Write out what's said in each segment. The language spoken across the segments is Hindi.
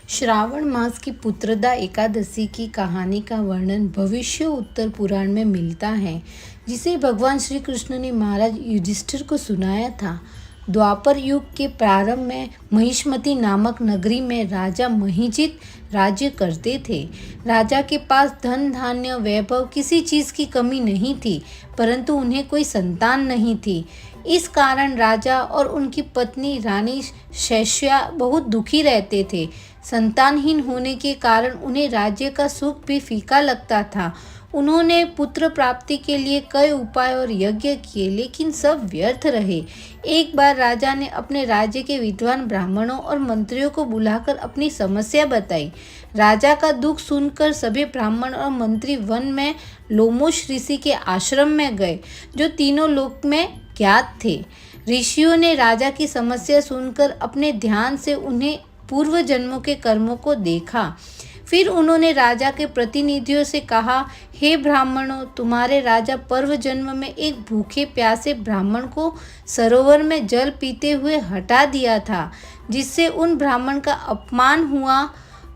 श्रावण मास की पुत्रदा एकादशी की कहानी का वर्णन भविष्य उत्तर पुराण में मिलता है, जिसे भगवान श्री कृष्ण ने महाराज युधिष्ठिर को सुनाया था। द्वापर युग के प्रारंभ में महिष्मती नामक नगरी में राजा महिजित राज्य करते थे। राजा के पास धन धान्य वैभव किसी चीज़ की कमी नहीं थी, परंतु उन्हें कोई संतान नहीं थी। इस कारण राजा और उनकी पत्नी रानी शैश्या बहुत दुखी रहते थे। संतानहीन होने के कारण उन्हें राज्य का सुख भी फीका लगता था। उन्होंने पुत्र प्राप्ति के लिए कई उपाय और यज्ञ किए, लेकिन सब व्यर्थ रहे। एक बार राजा ने अपने राज्य के विद्वान ब्राह्मणों और मंत्रियों को बुलाकर अपनी समस्या बताई। राजा का दुख सुनकर सभी ब्राह्मण और मंत्री वन में लोमश ऋषि के आश्रम में गए, जो तीनों लोक में ज्ञात थे। ऋषियों ने राजा की समस्या सुनकर अपने ध्यान से उन्हें पूर्व जन्मों के कर्मों को देखा। फिर उन्होंने राजा के प्रतिनिधियों से कहा, हे ब्राह्मणों, तुम्हारे राजा पूर्व जन्म में एक भूखे प्यासे ब्राह्मण को सरोवर में जल पीते हुए हटा दिया था, जिससे उन ब्राह्मण का अपमान हुआ।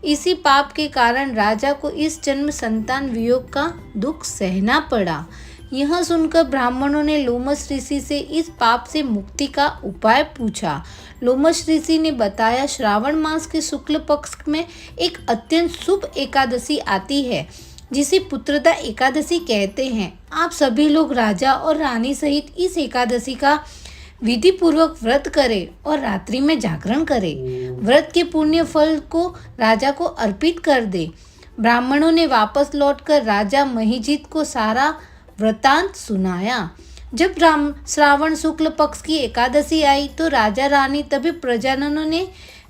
इसी पाप के कारण राजा को इस जन्म संतान वियोग का दुख सहना पड़ा। यह सुनकर ब्राह्मणों ने लोमश ऋषि से इस पाप से मुक्ति का उपाय पूछा। लोमश ऋषि ने बताया, श्रावण मास के शुक्ल पक्ष में एक अत्यंत शुभ एकादशी आती है, जिसे पुत्रदा एकादशी कहते हैं। आप सभी लोग राजा और रानी सहित इस एकादशी का विधि पूर्वक व्रत करें और रात्रि में जागरण करें। व्रत के पुण्य फल को राजा को अर्पित कर दे। ब्राह्मणों ने वापस लौटकर राजा महिजित को सारा वृतांत सुनाया। जब श्रावण शुक्ल पक्ष की एकादशी आई तो राजा रानी तभी प्रजाजनों ने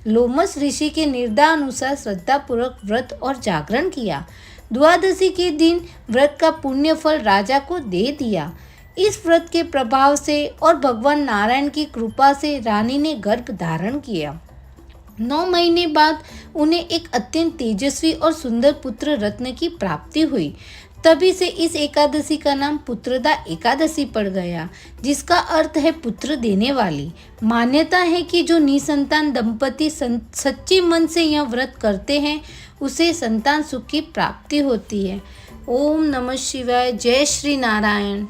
लोमश ऋषि के निर्देशानुसार श्रद्धापूर्वक व्रत और जागरण किया। द्वादशी के दिन व्रत का पुण्य फल राजा को दे दिया। इस व्रत के प्रभाव से और भगवान नारायण की कृपा से रानी ने गर्भ धारण किया। 9 महीने बाद उन्हें एक अत्यंत तेजस्वी और सुंदर पुत्र रत्न की प्राप्ति हुई। तभी से इस एकादशी का नाम पुत्रदा एकादशी पड़ गया, जिसका अर्थ है पुत्र देने वाली। मान्यता है कि जो निसंतान दंपति सच्चे मन से यह व्रत करते हैं, उसे संतान सुख की प्राप्ति होती है। ओम नमः शिवाय। जय श्री नारायण।